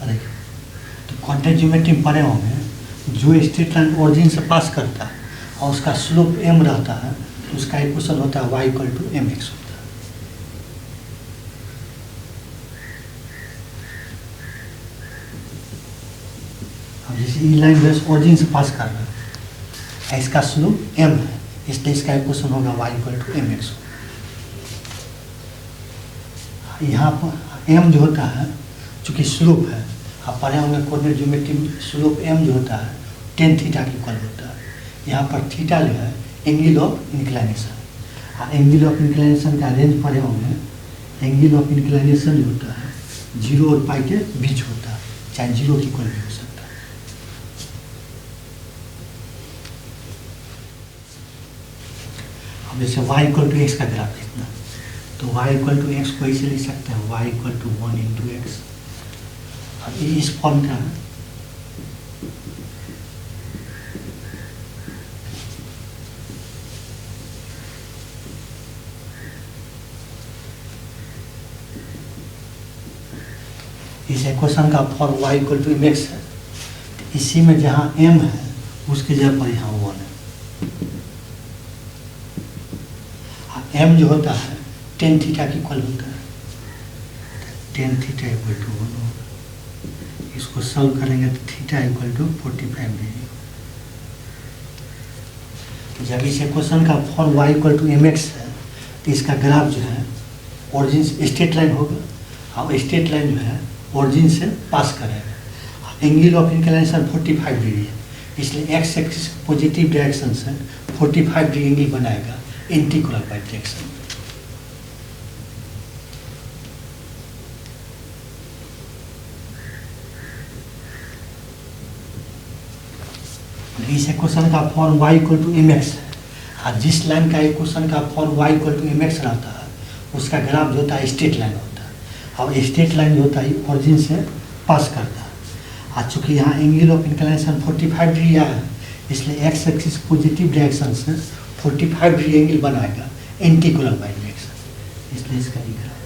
देखिए, तो contact geometry में पढ़े होंगे, जो स्ट्रेट लाइन ओरिजिन से पास करता है और उसका स्लोप m रहता है, तो उसका इक्वेशन होता है y = mx होता है। अब जैसे ई लाइन बेस ओरिजिन से पास कर रहा है, इसका स्लोप m है, इसलिए इसका इक्वेशन होगा y = mx। यहाँ पर m जो होता है चूँकि स्लोप है, आप पढ़े होंगे कोऑर्डिनेट ज्योमेट्री में, स्लोप m जो होता है tan थीटा के इक्वल होता है। यहाँ पर थीटा जो है एंगल ऑफ इंक्लाइनेशन, और एंगल ऑफ इंक्लाइनेशन का रेंज पढ़े होंगे, एंगल ऑफ इंक्लाइनेशन जो होता है 0 और पाई के बीच होता है, चाहे 0 के इक्वल भी हो सकता है। अब जैसे y = x का ग्राफ लिखना, तो y = x को ऐसे लिख सकते हैं, y = 1 × x। अब ये इस फॉर्म का है, इस इक्वेशन का फॉर्म y = mx है। इसी में जहाँ m है उसके जगह पर यहाँ 1 है। m जो होता है tan थीटा के इक्वल होता है, tan थीटा = 1 होगा। इसको सॉल्व करेंगे तो थीटा = 45 डिग्री। जब इस इक्वेशन का फॉर्म y = mx है, तो इसका ग्राफ जो है ओरिजिन स्ट्रेट लाइन होगा, और स्ट्रेट लाइन जो है ओरिजिन से पास करेगा। एंगल ऑफ इंक्लाइनेशन 45 डिग्री है, इसलिए एक्स एक्सिस पॉजिटिव डायरेक्शन से 45 डिग्री एंगल बनाएगा एंटी क्लॉकवाइज डायरेक्शन में। इस इक्वेशन का फॉर्म y = mx है, और जिस लाइन का इक्वेशन का फॉर्म y = mx रहता है उसका ग्राफ जो होता है स्ट्रेट लाइन होता है, और स्ट्रेट लाइन जो होता है ओरिजिन से पास करता है। और चूँकि यहाँ एंगल ऑफ इंक्लाइनेशन 45 डिग्री है, इसलिए एक्स एक्सिस पॉजिटिव डायरेक्शन से 45 डिग्री एंगल बनाएगा एंटी क्लॉकवाइज डायरेक्शन, इसलिए इसका लिख रहा है।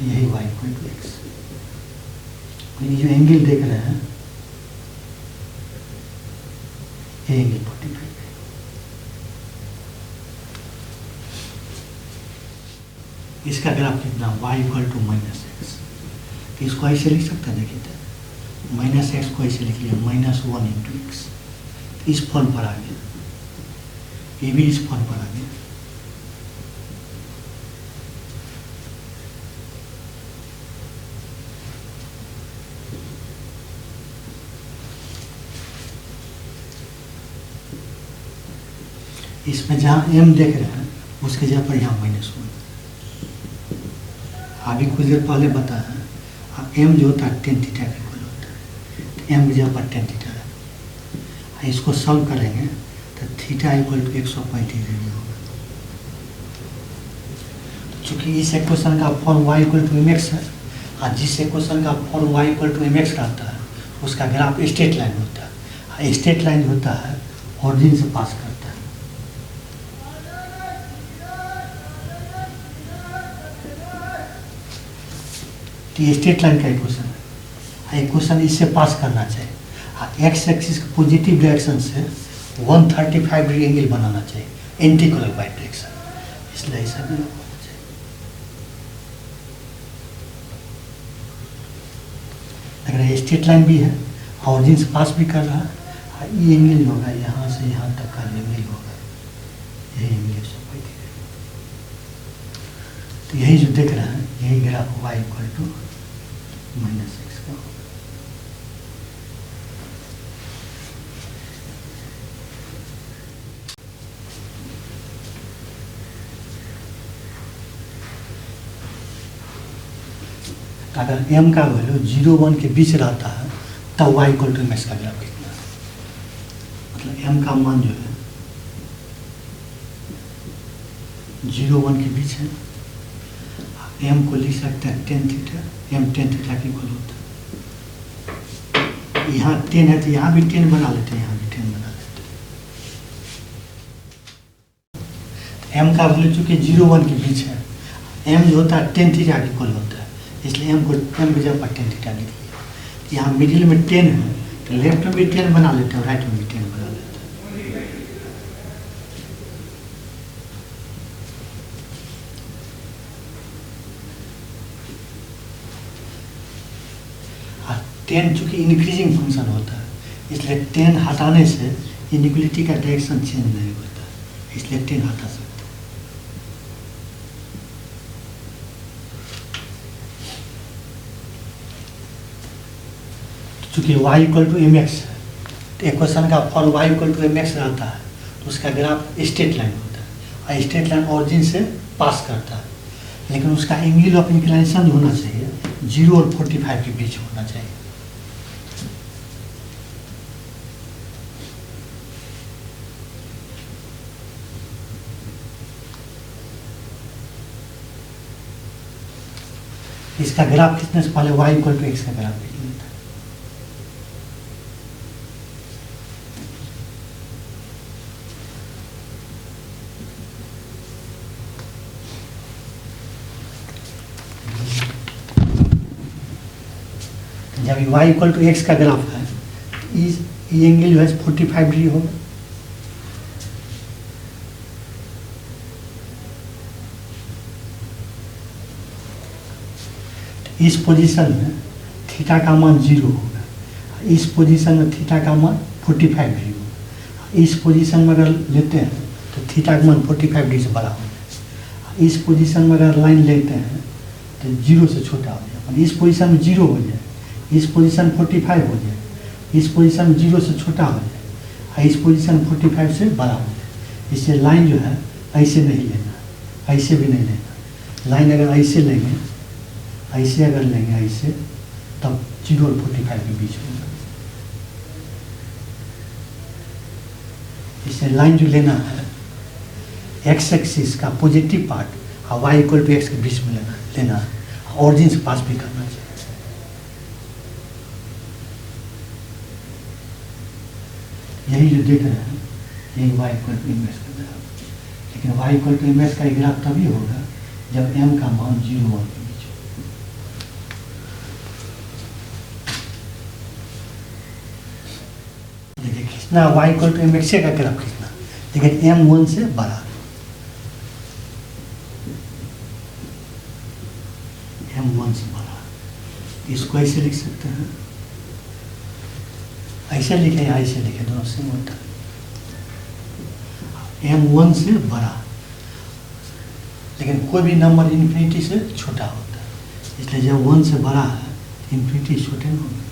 यही y = x। ये जो एंगल देख रहे हैं ये एंगल 45 है। इसका ग्राफ कितना y = -x, तो इसको ऐसे लिख सकते हैं। देखिए तो -x को ऐसे लिख लिया -1 × x, इस फॉर्म पर आ गया, ये भी इस फॉर्म पर आ गया। इसमें जहाँ m देख रहे हैं उसके जगह पर यहाँ -1। अभी कुछ देर पहले बताया, m जो होता है tan थीटा के इक्वल होता है, तो m की जगह पर tan थीटा है। इसको सॉल्व करेंगे तो थीटा = 135 डिग्री होगा। चूँकि इस इक्वेशन का फॉर्म y = mx है, और जिस इक्वेशन का फॉर्म y = mx रहता है उसका ग्राफ स्ट्रेट लाइन होता है, स्ट्रेट लाइन होता है ओरिजिन से पास करता है। तो ये स्ट्रेट लाइन का इक्वेशन है, इक्वेशन इससे पास करना चाहिए। एक्स एक्सिस पॉजिटिव डायरेक्शन से 135 डिग्री एंगल बनाना चाहिए एंटी क्लॉकवाइज डायरेक्शन, इसलिए ऐसा भी होना चाहिए। अगर ये स्ट्रेट लाइन भी है, ओरिजिन से पास भी कर रहा है, ये एंगल होगा यहाँ से यहाँ तक का एंगल होगा, यही एंगल 135 डिग्री। तो यही जो देख रहे हैं यही ग्राफ y = -x का होगा। अगर m का वैल्यू 0-1 के बीच रहता है तब y = mx का ग्राफ कितना है, मतलब m का मान जो है 0-1 के बीच है। m को लिख सकते हैं tan theta, m tan theta के इक्वल होता है। यहाँ 10 है तो यहाँ भी 10 बना लेते हैं, यहाँ भी 10 बना लेते हैं। एम का वैल्यू चूँकि 0-1 के बीच है, एम जो होता है 10 थीटा के इक्वल होता है, इसलिए एम को एम की जगह पर 10 थीटा लिख लिया। यहाँ मिडिल में 10 है तो लेफ्ट में भी 10 बना लेते हैं, राइट में भी 10 बना लेते हैं। और 10 चूँकि इंक्रीजिंग फंक्शन होता है, इसलिए 10 हटाने से इनइक्वलिटी का डायरेक्शन चेंज नहीं होता, इसलिए 10 हटा सकते हैं। चूँकि y equal to m x है, तो इक्वेशन का form y equal to m x रहता है, तो उसका ग्राफ स्ट्रेट लाइन होता है और स्ट्रेट लाइन ऑरिजिन से पास करता है, लेकिन उसका एंगल ऑफ इंक्लिनेशन जो होना चाहिए 0 और 45 के बीच होना चाहिए। इसका ग्राफ खींचने से पहले y इक्वल टू एक्स का ग्राफ खींच लेता है। जब y इक्वल टू एक्स का ग्राफ है, ये एंगल जो है 45 डिग्री होगा। इस पोजीशन में थीटा का मान 0 होगा, इस पोजीशन में थीटा का मान 45 डिग्री होगा। इस पोजीशन में अगर लेते हैं तो थीटा का मान 45 डिग्री से बड़ा हो जाए। इस पोजीशन में अगर लाइन लेते हैं तो 0 से छोटा हो जाए। इस पोजीशन में 0 हो जाए, इस पोजीशन 45 हो जाए, इस पोजीशन 0 से छोटा हो जाए, इस पोजीशन 45 से बड़ा हो जाए। इससे लाइन जो है ऐसे नहीं लेना, ऐसे भी नहीं लेना। लाइन अगर ऐसे लेंगे, ऐसे अगर लेंगे ऐसे, तब 0 और 45 के बीच होगा। इससे लाइन जो लेना है एक्स एक्सिस का पॉजिटिव पार्ट और y इक्वल टू एक्स के बीच में लेना है, ऑरिजिन से पास भी करना चाहिए। यही जो देख रहे हैं यही y equal to m x का ग्राफ, लेकिन y equal to m x का ग्राफ तभी होगा जब m का मान 0 और के बीच हो। देखिए खींचना y equal to m x का ग्राफ खींचना, लेकिन m 1 से बड़ा, m 1 से बड़ा। इसको ऐसे लिख सकते हैं, ऐसे लिखे या ऐसे लिखे, दोनों सेम होता है। m 1 से बड़ा, लेकिन कोई भी नंबर इन्फिनिटी से छोटा होता है, इसलिए जब 1 से बड़ा है इन्फिनिटी छोटे नहीं होंगे।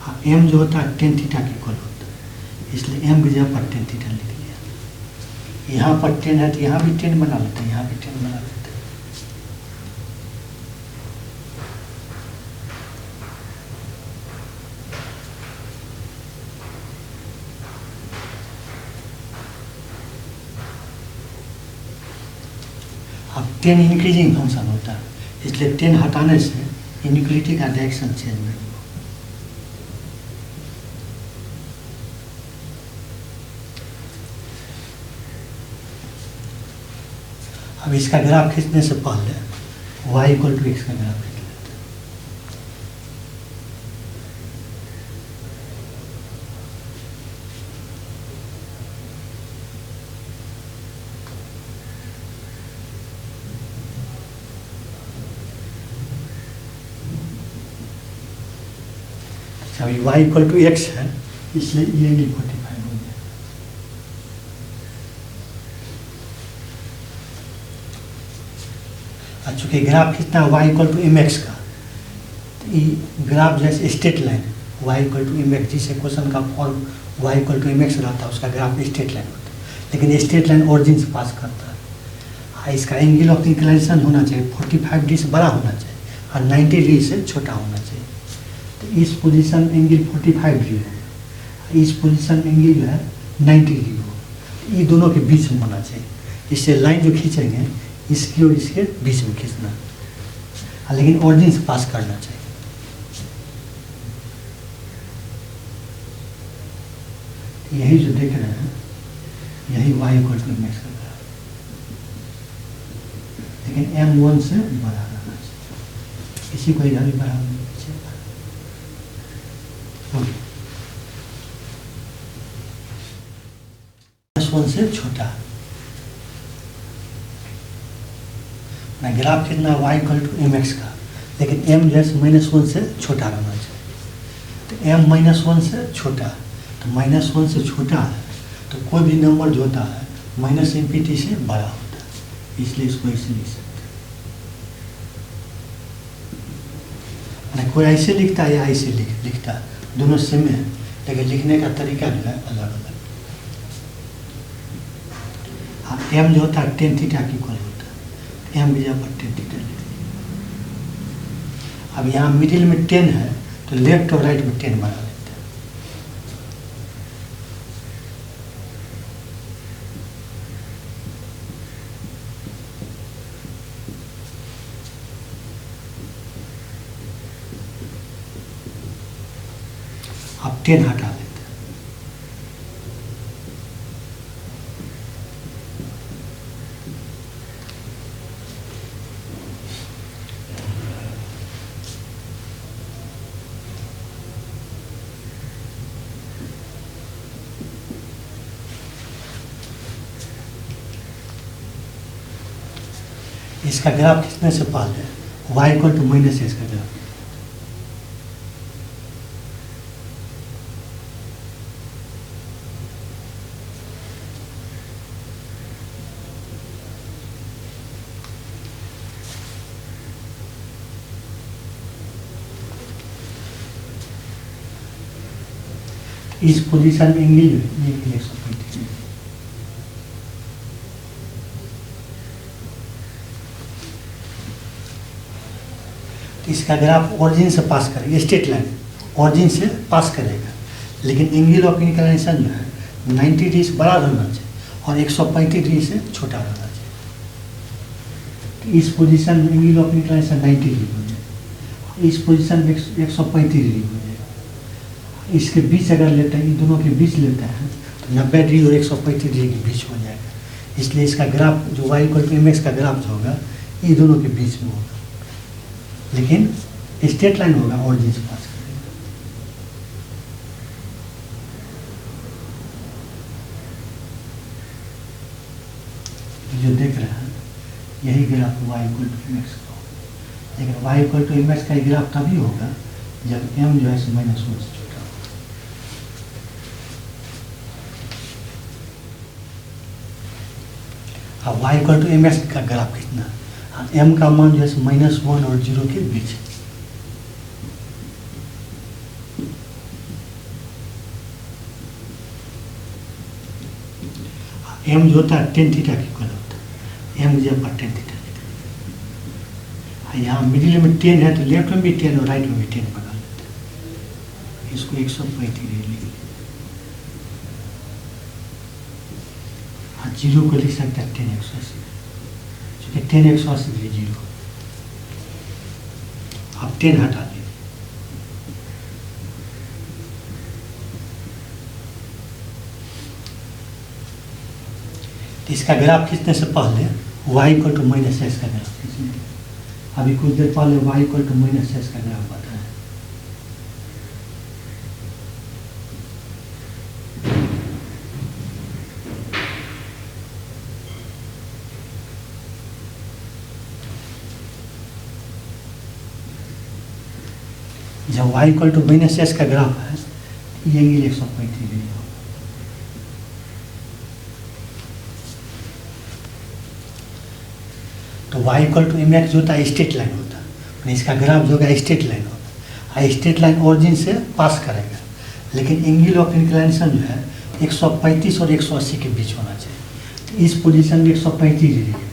हाँ, m जो होता है 10 थीटा के इक्वल होता है, इसलिए m की जगह पर 10 थीटा लिख लिया। यहाँ पर 10 है तो यहाँ भी 10 बना लेते हैं, यहाँ भी 10 बना लेते हैं। अब 10 इंक्रीजिंग फंक्शन होता है, इसलिए 10 हटाने से इनइक्वलिटी का डायरेक्शन चेंज नहीं होगा। अब इसका ग्राफ खींचने से पहले y इक्वल टू एक्स का ग्राफ खींच लेते हैं। अभी y इक्वल टू एक्स है, इसलिए ये एंगल 45 हो गया। और चूँकि ग्राफ खींचना है y equal to m x का, तो ये ग्राफ जैसे straight line y equal to m x, जिस इक्वेशन का form y equal to m x रहता है उसका ग्राफ स्ट्रेट लाइन होता है, लेकिन स्ट्रेट लाइन ऑरिजिन से पास करता है। इसका एंगल ऑफ इंक्लिनेशन होना चाहिए 45 डिग्री से बड़ा होना चाहिए और 90 डिग्री से छोटा होना चाहिए। तो इस पोजीशन एंगल 45 डिग्री होगा, इस पोजीशन एंगल जो है 90 डिग्री होगा। ये दोनों के बीच में होना चाहिए। इससे लाइन जो खींचेंगे इसकी और इसके बीच में खींचना, लेकिन ऑरिजिन से पास करना चाहिए। यही जो देख रहे हैं यही y इक्वल टू mx का ग्राफ, लेकिन m1 से बड़ा रहना चाहिए, इसी को इधर भी बढ़ा चाहिए। -1 से छोटा, ना ग्राफ कितना y इक्वल टू mx का, लेकिन m जैसे -1 से छोटा रहना चाहिए। तो m -1 से छोटा, तो -1 से छोटा है तो कोई भी नंबर जो होता है -∞ से बड़ा होता है, इसलिए इसको ऐसे लिख सकते हैं। ना कोई ऐसे लिखता है या ऐसे लिखता है, दोनों सेम है, लेकिन लिखने का तरीका जो है अलग अलग। हाँ, m जो होता है tan थीटा की इक्वल होता है, m की जगह पर tan थीटा लिख दिया। अब यहाँ मिडिल में 10 है तो लेफ्ट और राइट में 10 बना लेते हैं। अब 10 हटा लेते हैं। इसका ग्राफ कितने से पहले y इक्वल टू माइनस है इसका ग्राफ, इस पोजीशन में एंगल ये 135 है। इसका ग्राफ ओरिजिन से पास करेगा, स्ट्रेट लाइन ओरिजिन से पास करेगा, लेकिन एंगल ऑफ इंक्लिनेशन जो है 90 डिग्री से बड़ा रहना चाहिए और 135 डिग्री से छोटा रहना चाहिए। तो इस पोजीशन में एंगल ऑफ इंक्लिनेशन 90 डिग्री हो जाएगा, इस पोजीशन में 135 डिग्री हो जाएगा। इसके बीच अगर लेते हैं, इन दोनों के बीच लेते हैं तो 90 डिग्री और 135 डिग्री के बीच हो जाएगा। इसलिए इसका ग्राफ जो y इक्वल टू mx का ग्राफ जो होगा ये दोनों के बीच में होगा, लेकिन स्ट्रेट लाइन होगा ओरिजिन से पास करेगा। जो देख रहे हैं यही graph y equal to mx का होगा, लेकिन y इक्वल टू mx का ग्राफ तभी होगा जब m जो है -1 से छोटा होगा। अब y इक्वल टू mx का ग्राफ कितना, m का मान जो है -1 और 0 के बीच, m जो होता है tan थीटा की इक्वल होता है, m जब पर tan थीटा, यहाँ मिडिल में 10 है तो लेफ्ट में भी 10 और राइट में भी 10 बना लेते हैं। इसको 135 डिग्री लिख लें। हाँ, 0 को लिख सकते हैं tan 180, चूँकि tan 180 डिग्री 0। अब 10 हटा दें, तो इसका ग्राफ खींचने से पहले y इक्वल टू -s का ग्राफ खींचेंगे। अभी कुछ देर पहले y इक्वल टू -s का ग्राफ बताया। जब y इक्वल टू -s का ग्राफ है ये एंगल 135 डिग्री होगा। तो y इक्वल टू mx जो होता है स्ट्रेट लाइन होता है, इसका ग्राफ जो होगा स्ट्रेट लाइन होगा, स्ट्रेट लाइन ओरिजिन से पास करेगा, लेकिन एंगल ऑफ इंक्लिनेशन जो है 135 और 180 के बीच होना चाहिए। तो इस पोजीशन में 135 डिग्री है,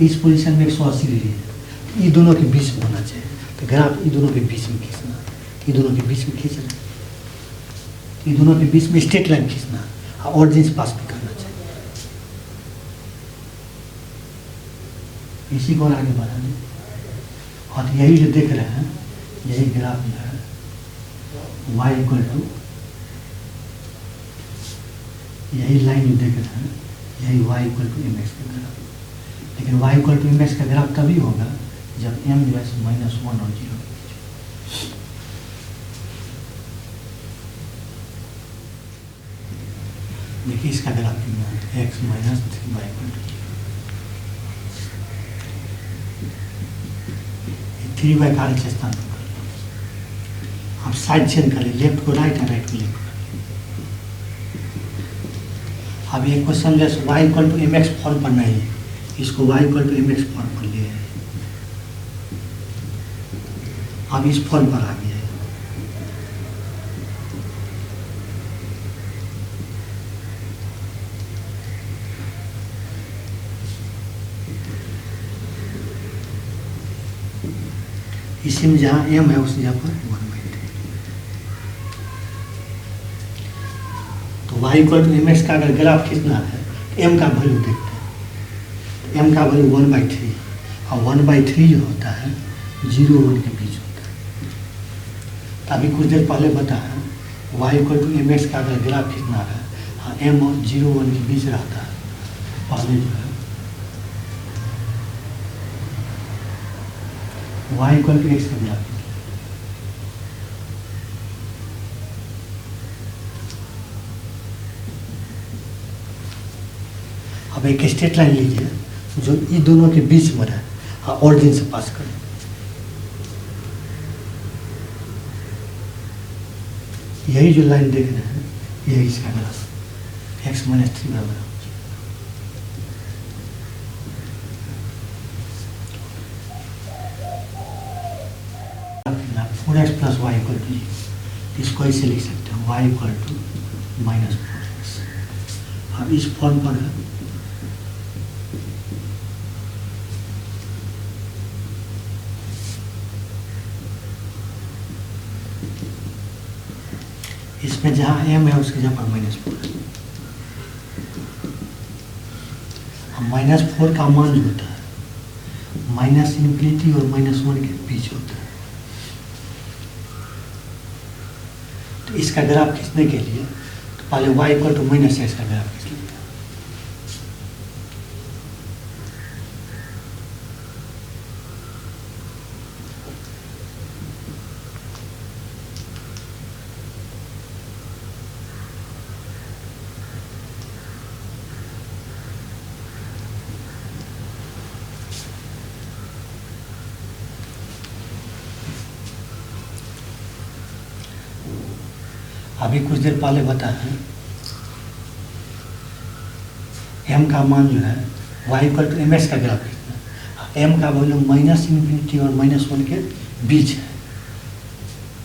इस पोजीशन में 180 डिग्री है, ये दोनों के बीच में होना चाहिए। तो ग्राफ ये दोनों के बीच में खींचना, ये दोनों के बीच में खींचना, ये दोनों के बीच में स्ट्रेट लाइन खींचना और ओरिजिन से पास भी करना चाहिए। इसी को आगे बढ़ाने, और यही जो देख रहे हैं यही ग्राफ जो है y इक्वल टू, यही लाइन जो देख रहे हैं यही y equal to m x का ग्राफ। लेकिन y equal to m x का ग्राफ तभी होगा जब m जो है -1 और 0 के बीच। देखिए इसका ग्राफ कितना है, x minus 3y equal to 3y का आर स्थान पर कर लो। आप साइड चेंज करें, लेफ्ट को राइट और राइट को लेफ्ट। अब ये क्वेश्चन जैसे y equal to m x form पर नहीं है, इसको y equal to m x form पर लिए है। अब इस फॉर्म पर आ गया है। इसी में जहाँ m है उस जगह पर 1/3। तो y equal to m x का अगर ग्राफ खींचना है तो m का वैल्यू देखते हैं। m का वैल्यू 1/3 और 1/3 जो होता है 0 1 के बीच होता है। तो अभी कुछ देर पहले बताया y equal to m x का अगर ग्राफ खींचना है, हाँ m और 0 1 के बीच रहता है। पहले जो है y इक्वल टू एक्स का ग्राफ। अब एक स्ट्रेट लाइन लीजिए जो इन दोनों के बीच में है, हाँ ऑरिजिन से पास करें। यही जो लाइन देख रहे हैं यही इसका ग्राफ x माइनस 3 बराबर 4x plus y equal to 0। इसको ऐसे लिख सकते हैं y इक्वल टू -4x। अब इस फॉर्म पर है, इसमें जहाँ m है उसकी जगह पर -4 है। -4 का मान जो होता है -∞ और -1 के बीच होता है। तो इसका ग्राफ खींचने के लिए तो पहले y इक्वल टू -x का ग्राफ खींच लेते हैं। अभी कुछ देर पहले बताया m का मान जो है y equal to m x का ग्राफ खींचना। m का वैल्यू -∞ और -1 के बीच है।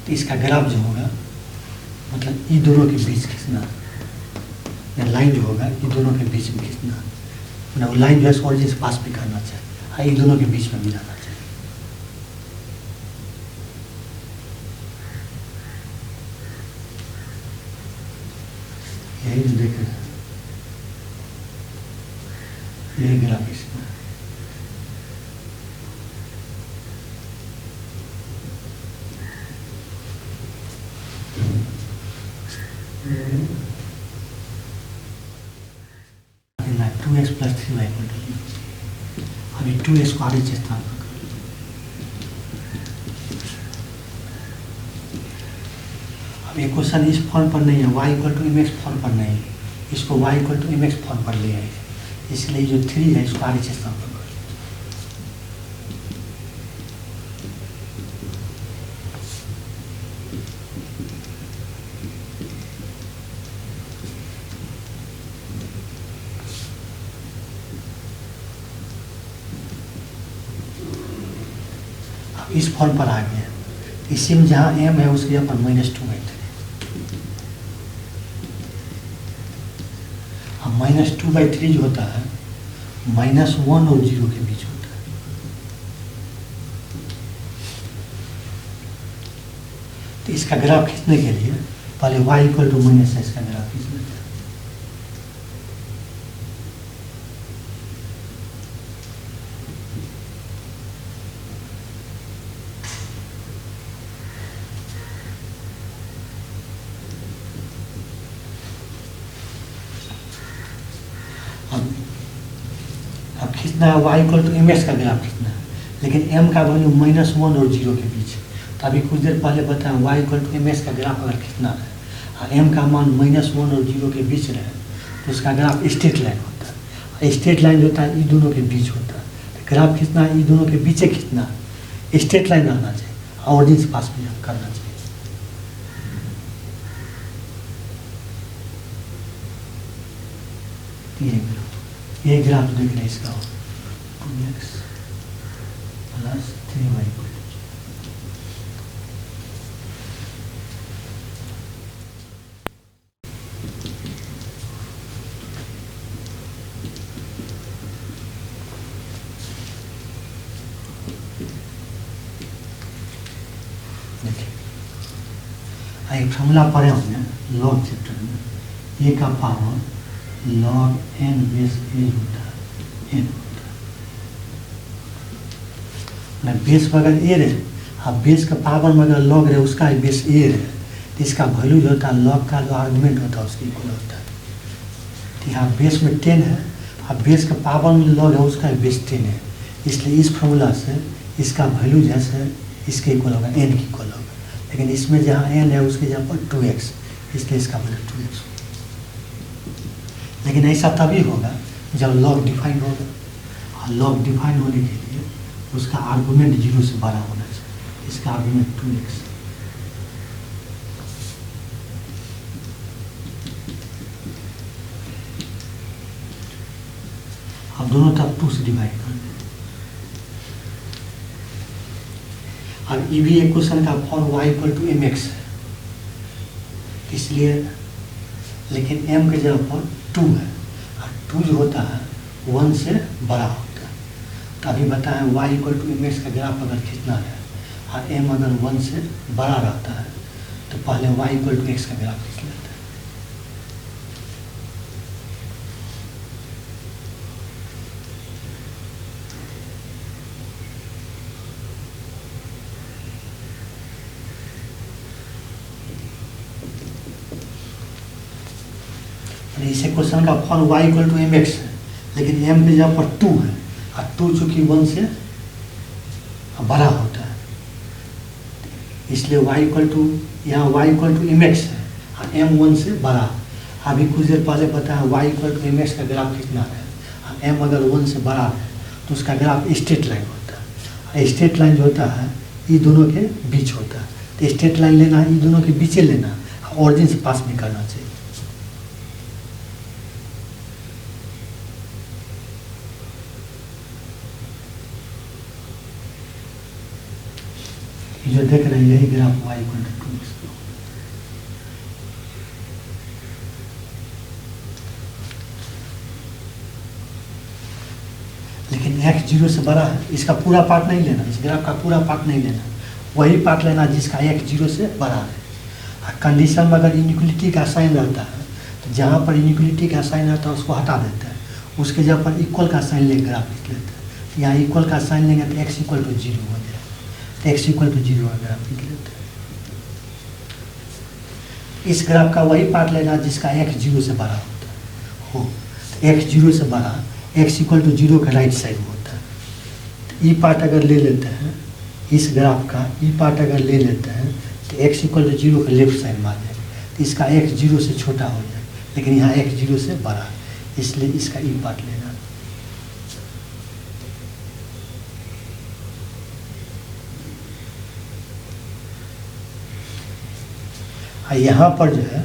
तो इसका ग्राफ जो होगा मतलब इन दोनों के बीच खींचना, या लाइन जो होगा इन दोनों के बीच में खींचना। मतलब लाइन जो है ऑरिजिन से पास भी करना चाहिए, इन दोनों के बीच में भी जाना चाहिए। यही जो देख रहे हैं यही ग्राफ इसमें। ना 2x plus 3y equal to 0। अभी 2x को आगे स्थान पर कर लो। अब ये क्वेश्चन इस फॉर्म पर नहीं है, y equal to m x form पर नहीं है, इसको y equal to m x form पर ले आए। इसलिए जो 3 है इसको आगे स्थान पर कर लो। इस फॉर्म पर आ गया। इसी में जहाँ m है उसकी जगह पर -2/3। अब -2/3 जो होता है -1 और 0 के बीच होता है। तो इसका ग्राफ खींचने के लिए पहले y इक्वल टू -x का ग्राफ खींच लेते हैं। अब अब खींचना है y equal to m x का ग्राफ खींचना है, लेकिन m का वैल्यू -1 और 0 के बीच। तो अभी कुछ देर पहले बताया y equal to m x का ग्राफ अगर खींचना है और m का मान -1 और 0 के बीच रहे तो उसका ग्राफ स्ट्रेट लाइन होता है। स्ट्रेट लाइन जो होता है ये दोनों के बीच होता है। तो ग्राफ खींचना है ये दोनों के बीच खींचना है, स्ट्रेट लाइन रहना चाहिए, ऑरिजिन से पास में करना चाहिए। ये ग्राफ देख रहे हैं इसका 2x + 3y। देखिए एक फॉर्मूला पढ़े होंगे लॉग चैप्टर में, ए का पावर log n बेस ए होता है, n होता है। बेस में अगर ए रहे, अब बेस का पावर में अगर log रहे उसका बेस ए रहे तो इसका वैल्यू जो होता है log का जो आर्गुमेंट होता है उसके इक्वल होता है। तो यहाँ बेस में 10 है, अब बेस का पावर में log है उसका बेस 10 है, इसलिए इस फॉर्मूला से इसका वैल्यू जैसे इसके इक्वल होगा, n की इक्वल होगा। लेकिन इसमें जहाँ n है उसके जगह पर 2x, इसलिए इसका वैल्यू 2x। लेकिन ऐसा तभी होगा जब लॉग डिफाइन होगा, और लॉग डिफाइन होने के लिए उसका आर्गुमेंट 0 से बड़ा होना चाहिए, इसका आर्गुमेंट 2x। अब दोनों तरफ 2 से डिवाइड कर दें। अब ये भी एक क्वेश्चन का form y equal to m x है, इसलिए लेकिन m के जगह पर 2 है, और 2 जो होता है 1 से बड़ा होता है। तो अभी बताएं y equal to m x का ग्राफ अगर खींचना है और m अगर 1 से बड़ा रहता है तो पहले y इक्वल टू एक्स का ग्राफ खींच लेते हैं। इसे क्वेश्चन का form y equal to m x है, लेकिन m के जगह पर 2 है, और 2 चूँकि 1 से बड़ा होता है, इसलिए y इक्वल टू यहाँ y equal to m x है और m 1 से बड़ा। अभी कुछ देर पहले बताया y equal to m x का ग्राफ कितना है, और m अगर 1 से बड़ा है तो उसका ग्राफ स्ट्रेट लाइन होता है। स्ट्रेट लाइन जो होता है ये दोनों के बीच होता है, तो स्ट्रेट लाइन लेना है ये दोनों के बीचे लेना, ऑरिजिन से पास भी करना चाहिए। जो देख रहे हैं यही graph y equal to 2x। लेकिन x 0 से बड़ा है, इसका पूरा पार्ट नहीं लेना, इस ग्राफ का पूरा पार्ट नहीं लेना, वही पार्ट लेना जिसका x 0 से बड़ा है। कंडीशन में अगर इनइक्वलिटी का साइन रहता है तो जहाँ पर इनइक्वलिटी का साइन रहता है उसको हटा देते हैं, उसके जगह पर इक्वल का साइन लेकर ग्राफ लिख लेते हैं। यहाँ इक्वल का साइन लेंगे तो x इक्वल टू 0 हो जाएगा, x इक्वल टू 0 ग्राफ लिख लेते हैं। इस ग्राफ का वही पार्ट लेना जिसका x 0 से बड़ा होता है हो, तो x 0 से बड़ा x इक्वल टू 0 का राइट साइड होता है। तो ई पार्ट अगर ले लेते हैं, इस ग्राफ का ई पार्ट अगर ले लेते हैं तो x इक्वल टू 0 का लेफ्ट साइड मान जाएगा, तो इसका x 0 से छोटा हो जाएगा, लेकिन यहाँ x 0 से बड़ा, इसलिए इसका ई पार्ट लेना। यहाँ पर जो है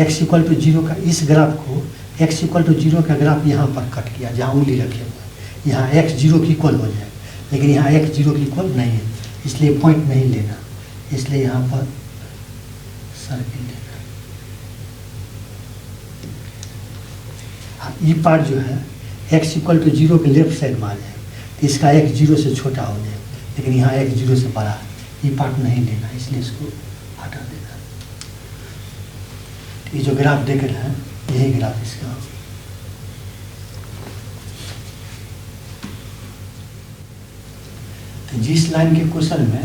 x इक्वल टू 0 का इस ग्राफ को x इक्वल टू 0 का ग्राफ यहाँ पर कट किया, जहाँ उंगली रखे हुए यहाँ x 0 की इक्वल हो जाए, लेकिन यहाँ x 0 की इक्वल नहीं है, इसलिए पॉइंट नहीं लेना, इसलिए यहाँ पर सर्किल लेना। अब ई पार्ट जो है x इक्वल टू 0 के लेफ्ट साइड में आ जाए, इसका x 0 से छोटा हो जाए, लेकिन यहाँ x 0 से बड़ा है, ई पार्ट नहीं लेना, इसलिए इसको हटा देना। ये जो ग्राफ देख रहे हैं यही ग्राफ इसका। तो जिस लाइन के क्वेश्चन में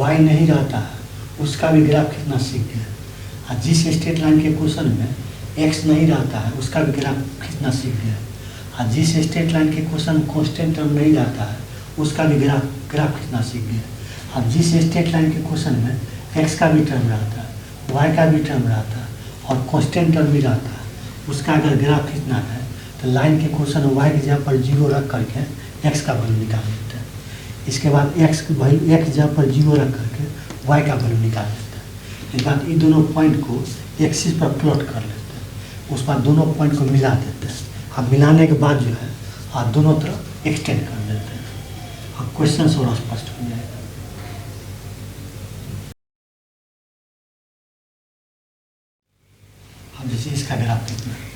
y नहीं रहता है उसका भी ग्राफ खींचना सीख गए, और जिस स्ट्रेट लाइन के क्वेश्चन में x नहीं रहता है उसका भी ग्राफ खींचना सीख गए। और जिस स्ट्रेट लाइन के क्वेश्चन कांस्टेंट टर्म नहीं रहता है उसका भी ग्राफ खींचना सीख गए। अब जिस स्ट्रेट लाइन के क्वेश्चन में एक्स का भी टर्म रहता है, वाई का भी टर्म रहता है और कांस्टेंट टर्म भी रहता है, उसका अगर ग्राफ खींचना है तो लाइन के क्वेश्चन वाई की जगह पर 0 रख करके एक्स का वैल्यू निकाल लेते हैं। इसके बाद एक्स की वैल्यू एक्स जगह पर 0 रख करके वाई का वैल्यू निकाल लेते हैं। इसके बाद इन दोनों पॉइंट को एक्सिस पर प्लॉट कर लेते हैं, उस बाद दोनों पॉइंट को मिला देते हैं। अब मिलाने के बाद जो है आप दोनों तरफ एक्सटेंड कर देते हैं। अब क्वेश्चन थोड़ा स्पष्ट हो जाएगा। अब जैसे इसका ग्राफ कितना है,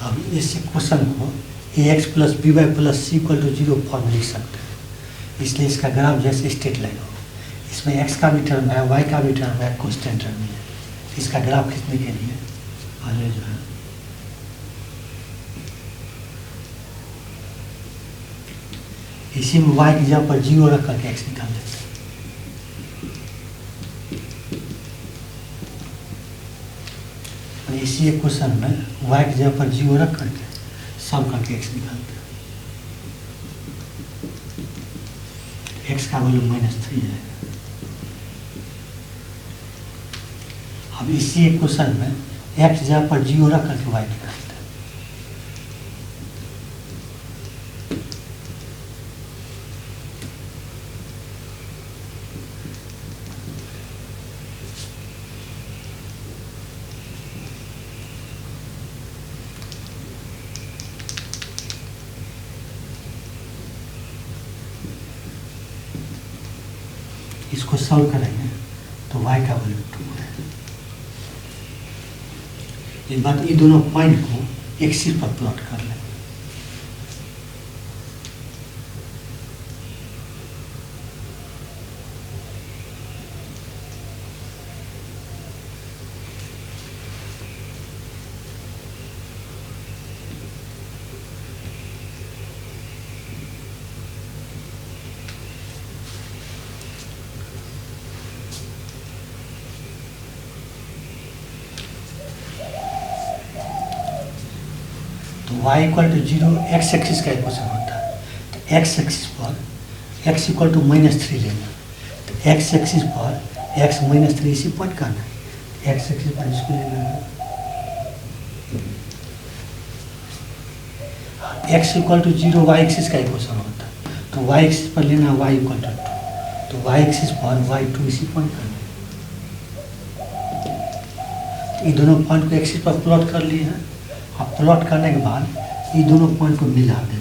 अब इस क्वेश्चन को ax plus B Y plus C equal to 0 form में लिख सकते हैं। इसलिए इसका ग्राफ जैसे स्ट्रेट लाइन हो, इसमें x का भी टर्म है, y का भी टर्म है, कांस्टेंट टर्म है। इसका ग्राफ खींचने के लिए पहले जो है इसी में y की जगह पर 0 रख करके x निकाल देते हैं। इसी एक क्वेश्चन में y की जगह पर 0 रख करके सम करके x निकालते हैं। x का वैल्यू -3 है। अब इसी एक क्वेश्चन में x जगह पर 0 रख करके y निकालते हैं। इसको सॉल्व करेंगे तो y का वैल्यू 2 है। इस बात ये दोनों पॉइंट को एक्सिस पर प्लॉट कर लें। y equal to 0 x axis का इक्वेशन होता है। तो एक्स एक्सिस पर x इक्वल टू -3 लेना। तो एक्स एक्सिस पर x -3 इसी पॉइंट करना है। एक्स एक्सिस पर इसको लेना है x equal to 0 y axis का इक्वेशन होता है। तो y एक्सिस पर लेना है y इक्वल टू 2। तो y एक्सिस पर y2 इसी पॉइंट करना है। तो ये दोनों पॉइंट को एक्सिस पर प्लॉट कर लिए हैं। अब प्लॉट करने के बाद ये दोनों पॉइंट को मिला देंगे।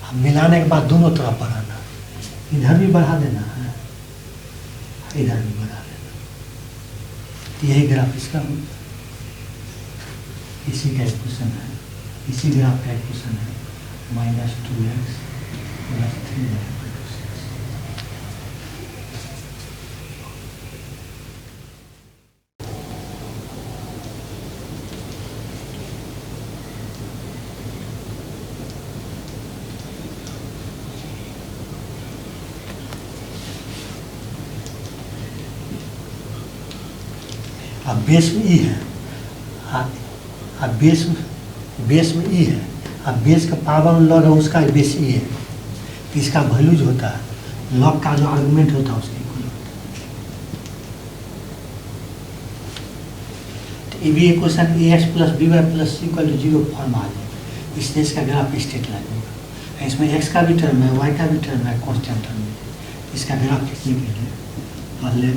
अब मिलाने के बाद दोनों तरफ बढ़ाना, इधर भी बढ़ा देना है, इधर भी बढ़ा देना। यही ग्राफ इसका इसी का इक्वेशन है, इसी ग्राफ का इक्वेशन है -2x + 3y। अब बेस में ई है, अब बेस में ई है। अब बेस का पावर में लॉग है, उसका बेस ई है। तो इसका वैल्यू जो होता है लॉग का जो आर्गुमेंट होता है उसके इक्वल होता है। तो ये भी equation ax plus B Y plus C equal to 0 form आ जाएगा। इसलिए इसका ग्राफ स्ट्रेट लाइन होगा। इसमें x का भी टर्म है, y का भी टर्म है, कांस्टेंट टर्म है। इसका ग्राफ खींचने के लिए पहले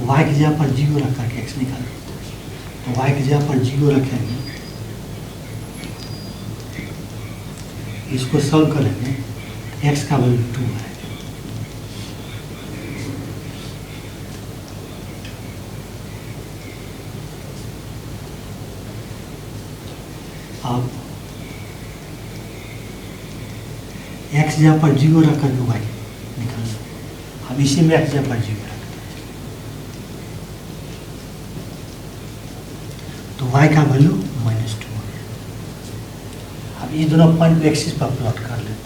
y की जगह पर 0 रख करके x निकाल देते हैं। तो y की जगह पर 0 रखेंगे, इसको सॉल्व करेंगे, x का वैल्यू 2 है। अब x जगह पर 0 रख करके y अब इसी में x जब पर 0 रखते हैं तो y का वैल्यू -2 हो गया। अब ये दोनों पॉइंट को एक्सिस पर प्लॉट कर लेते हैं।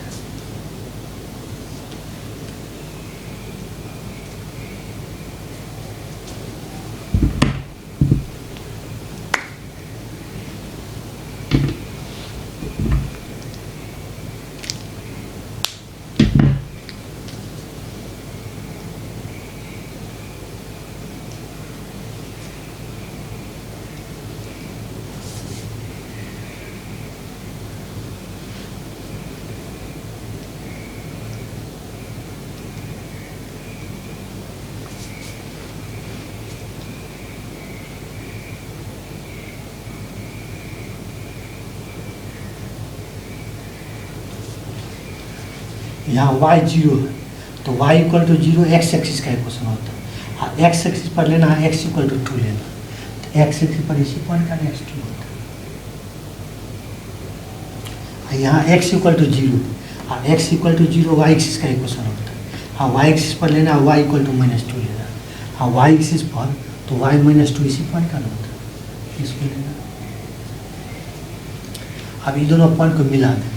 यहाँ y 0 है तो y equal to 0 x axis का इक्वेशन होता है। हाँ, एक्स एक्सिस पर लेना है, x इक्वल टू 2 लेना, तो एक्स एक्सिस पर इसी पॉइंट का x2 होता है। यहाँ x इक्वल टू 0, हाँ x equal to 0 y axis का इक्वेशन होता है। हाँ, y एक्सिस पर लेना है, y इक्वल टू -2 लेना है। हाँ, y एक्सिस पर तो y -2 इसी पॉइंट का होता है, इसको लेना। अब ये दोनों पॉइंट को मिला देना,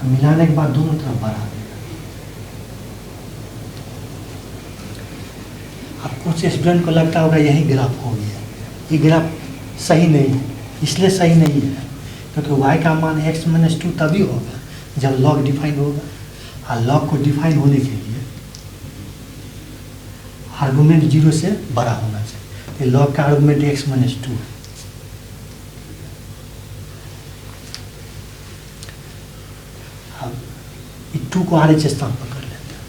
मिलाने के बाद दोनों तरफ बढ़ा देना। अब कुछ स्टूडेंट को लगता होगा यही ग्राफ हो गया, ये ग्राफ सही नहीं है। इसलिए सही नहीं है क्योंकि y का मान x-2 तभी होगा जब लॉग डिफाइन होगा। और लॉग को डिफाइन होने के लिए आर्गुमेंट 0 से बड़ा होना चाहिए। लॉग का आर्गुमेंट x-2 है। अब 2 को RH स्थान पर कर लेते हैं।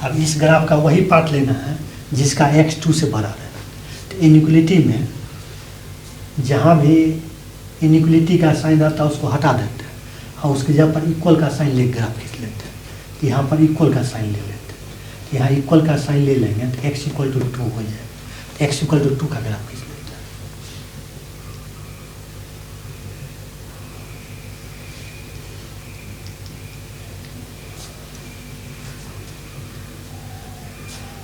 अब इस ग्राफ का वही पार्ट लेना है जिसका x2 से बड़ा रहना। तो इनइक्वलिटी में जहाँ भी इनइक्वलिटी का साइन रहता है उसको हटा देते हैं और उसके जगह पर इक्वल का साइन ले ग्राफ खींच लेते हैं। तो यहाँ पर इक्वल का साइन ले लेते हैं। तो यहाँ इक्वल का साइन ले लेंगे तो x इक्वल टू 2 हो जाएगा। x इक्वल टू 2 का ग्राफ खींच लेते हैं।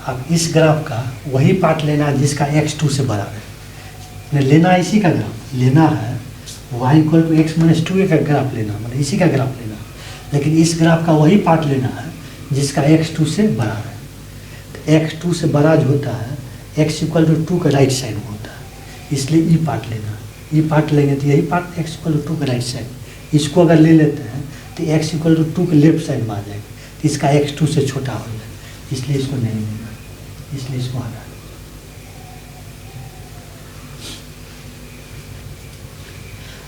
अब इस ग्राफ का वही पार्ट लेना है जिसका x2 से बड़ा है। लेना है इसी का ग्राफ लेना है, y इक्वल टू x-2 का ग्राफ लेना, मतलब इसी का ग्राफ लेना। लेकिन इस ग्राफ का वही पार्ट लेना है जिसका x2 से बड़ा है। तो x2 से बड़ा जो होता है x इक्वल टू 2 का राइट साइड में होता है, इसलिए ई पार्ट लेना। ई पार्ट लेंगे तो यही पार्ट x इक्वल टू 2 का राइट साइड। इसको अगर ले लेते हैं तो x इक्वल टू 2 के लेफ्ट साइड में आ जाएगा, तो इसका x2 से छोटा हो जाएगा, इसलिए इसको नहीं लेना, इसलिए इसको हटा।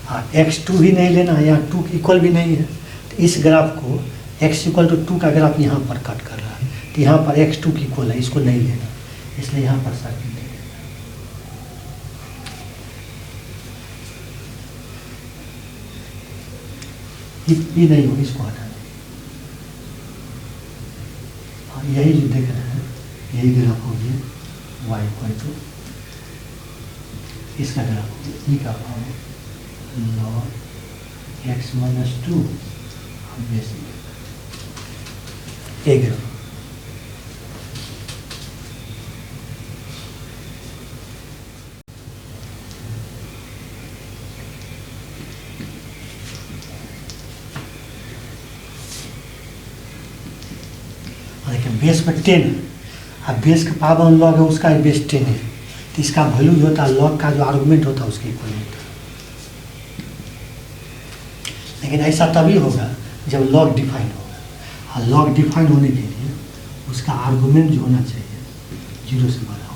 हाँ, x2 भी नहीं लेना है, यहाँ 2 इक्वल भी नहीं है। तो इस ग्राफ को x इक्वल टू 2 का ग्राफ यहाँ पर कट कर रहा है, तो यहाँ पर x2 की इक्वल है, इसको नहीं लेना, इसलिए यहाँ पर सर्किल नहीं लेना। ये नहीं हो, इसको हटा दें। हाँ, यही जो देख रहे हैं यही ग्राफ हो गया y इक्वल टू, इसका ग्राफ हो गया ई का power log x-2 a graph. देखिए बेस में 10 है, अब बेस का पावर लॉग है उसका बेस 10 है, तो इसका वैल्यू जो होता है लॉग का जो आर्गुमेंट होता है उसके इक्वल होता है। लेकिन ऐसा तभी होगा जब लॉग डिफाइन होगा, और लॉग डिफाइन होने के लिए उसका आर्गुमेंट जो होना चाहिए 0 से बड़ा होगा।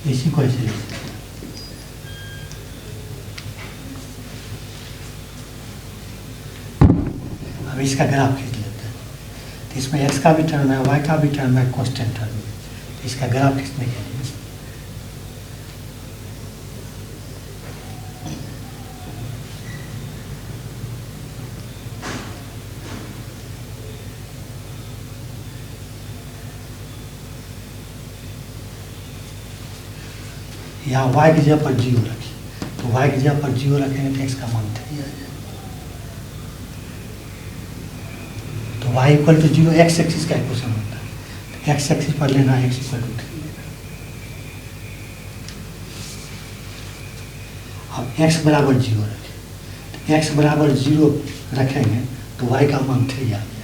इसी को ऐसे लिख सकते हैं। अब इसका ग्राफ खींच लेते हैं। तो इसमें एक्स का भी टर्म है, वाई का भी टर्म है, कांस्टेंट टर्म है। तो इसका ग्राफ खींचने के लिए यहाँ y की जगह पर 0 रखिए। तो y की जगह पर 0 रखेंगे तो x का मान 3 आ जाएगा। तो y equal to 0 x axis का इक्वेशन होता है। तो एक्स एक्सिस पर लेना है x इक्वल टू 3 लेना। अब x बराबर 0 रखें। तो x बराबर 0 रखेंगे तो y का मान 3 आ जाएगा।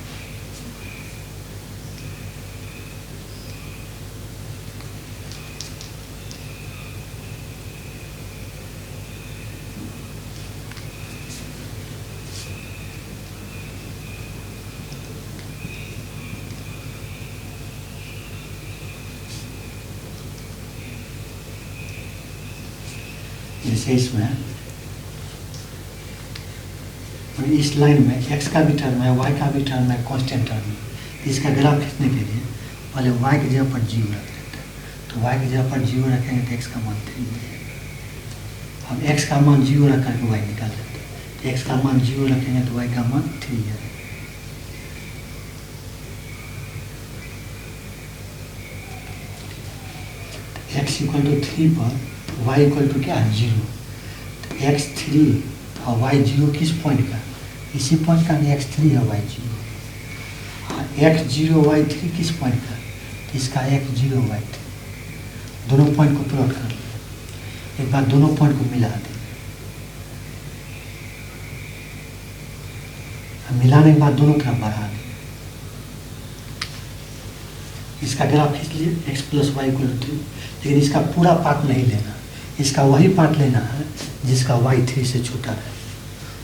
जैसे इसमें इस लाइन में x का भी टर्म है, y का भी टर्म है, कांस्टेंट टर्म है। इसका ग्राफ खींचने के लिए पहले y की जगह पर 0 रख देते हैं। तो y की जगह पर 0 रखेंगे तो x का मान 3 है। अब x का मान 0 रख करके y निकाल देते हैं। तो x का मान 0 रखेंगे तो y का मान 3 है। x इक्वल टू 3 पर y इक्वल टू क्या है 0। तो x 3 और y 0 किस पॉइंट का, इसी पॉइंट का x 3 है y 0। x 0 y 3 किस पॉइंट का, तो इसका x 0 y 3। दोनों पॉइंट को प्लॉट कर लें। एक बार दोनों पॉइंट को मिला दें। मिलाने के बाद दोनों तरफ बढ़ा दें। इसका ग्राफ खींच लिए x plus y equal to 3। लेकिन इसका पूरा पार्ट नहीं लेना, इसका वही पार्ट लेना है जिसका y 3 से छोटा है।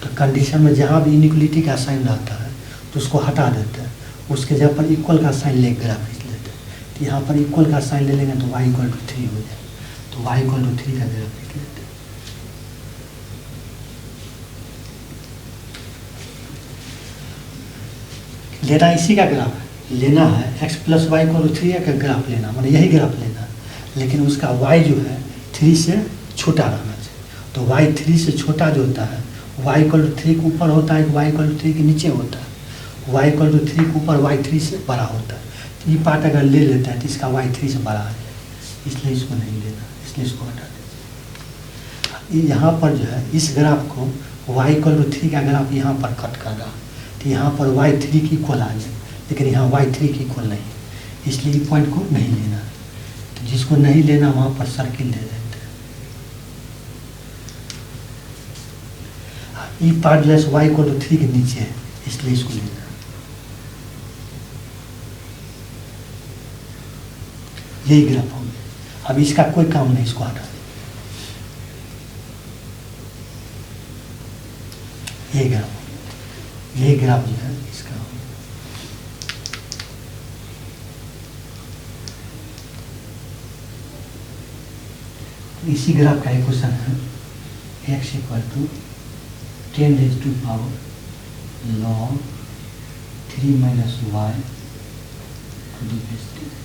तो कंडीशन में जहाँ भी इनइक्वलिटी का साइन रहता है तो उसको हटा देते हैं। उसके जगह पर इक्वल का साइन ले ग्राफ खींच लेते हैं। तो यहाँ पर इक्वल का साइन ले लेंगे तो y इक्वल टू 3 हो जाए। तो y इक्वल टू 3 का ग्राफ खींच लेते हैं। लेना इसी का ग्राफ है, लेना है x plus y equal to 3 का ग्राफ लेना, मतलब यही ग्राफ लेना है। लेकिन उसका y जो है 3 से छोटा रहना चाहिए। तो y 3 से छोटा जो होता है y इक्वल टू 3 के ऊपर होता है, y इक्वल टू 3 के नीचे होता है। y इक्वल टू 3 के ऊपर y 3 से बड़ा होता है। तो ये पार्ट अगर ले लेता है तो इसका y 3 से बड़ा आ जाए, इसलिए इसको नहीं लेना, इसलिए इसको हटा देते। यहाँ पर जो है इस ग्राफ को y इक्वल टू 3 का ग्राफ यहाँ पर कट कर रहा, तो यहाँ पर y 3 की इक्वल आ जाए, लेकिन यहाँ y 3 की इक्वल नहीं, इसलिए पॉइंट को नहीं लेना। तो जिसको नहीं लेना वहाँ पर सर्किल ले देते हैं। ई part less y equal to 3 के नीचे है, इसलिए इसको लेना। यही ग्राफ हो गया। अब इसका कोई काम नहीं, इसको हटा दें। यही ग्राफ हो गया। यही ग्राफ जो है इसका हो गया। इसी ग्राफ का इक्वेशन है x equal to 10 raise to power log 3 minus y to the base 10।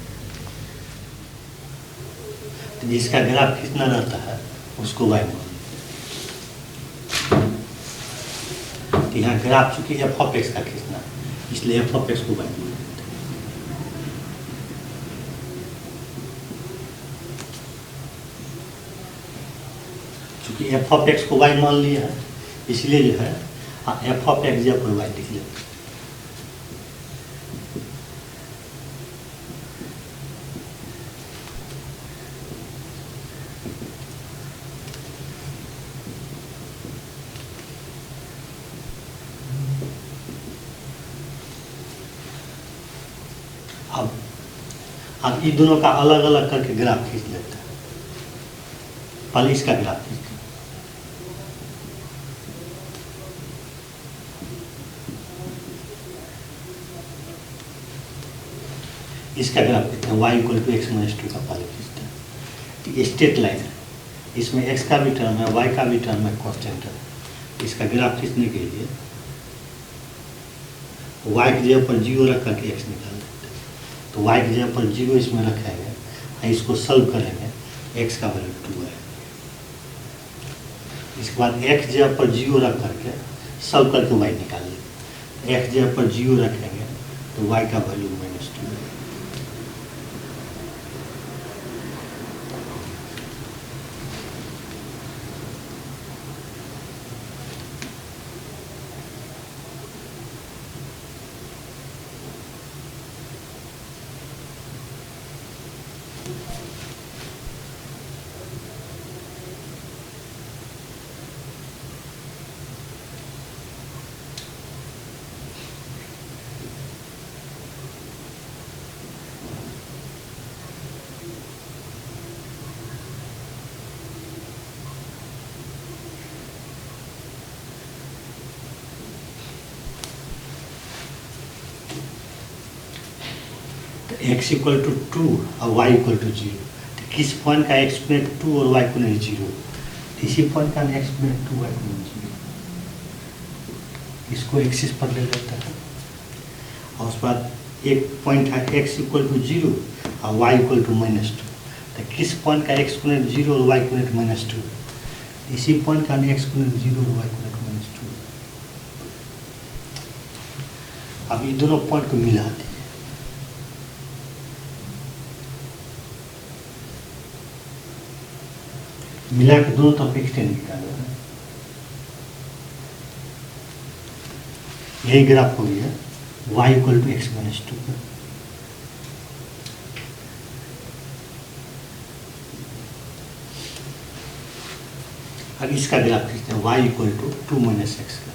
तो जिसका ग्राफ कितना रहता है उसको y मान। तो यहाँ ग्राफ चूंकि एफ ऑफ एक्स का खींचना है, इसलिए एफ ऑफ एक्स को y मान। चूंकि एफ ऑफ एक्स को y मान लिया है, इसलिए जो है एफ ऑफ एक्स जब पर y लिख लेते हैं। अब इन दोनों का अलग अलग करके ग्राफ खींच लेते हैं। पहले इसका ग्राफ खींचते हैं। इसका ग्राफ खींचते हैं y equal to x minus 2 का पहले खींचते हैं। स्ट्रेट लाइन है, इसमें एक्स का भी टर्म है, वाई का भी टर्म है, कांस्टेंट है। इसका ग्राफ खींचने के लिए वाई की जगह पर 0 रख करके एक्स निकाल देते हैं। तो वाई की जगह पर 0 इसमें रखेंगे, इसको सॉल्व करेंगे, एक्स का वैल्यू 2 है। इसके बाद एक्स जगह पर 0 रख करके सॉल्व करके वाई निकाल लेंगे। एक्स जगह पर 0 रखेंगे तो वाई का वैल्यू -2 है। एक्स इक्वल टू 2 और वाई इक्वल टू 0, तो किस पॉइंट का एक्स प्लेट 2 और वाई इक्वल 0, इसी पॉइंट का एक्स प्लेट 2 वाई इक्वल 0, इसको एक्सिस पर ले लेता है। और उस बाद एक पॉइंट है एक्स इक्वल टू 0 और वाई इक्वल टू -2, तो किस पॉइंट का एक्स प्लेट 0 और वाई इक्वल -2, इसी पॉइंट का एक्स प्लेट 0 और वाई इक्वल -2। अब ये दोनों पॉइंट को मिला दें, मिला के दोनों तरफ एक्सटेंड निकालना है। यही ग्राफ हो गया y इक्वल टू एक्स -2 का। अब इसका ग्राफ खींचते हैं y इक्वल टू 2 - x का।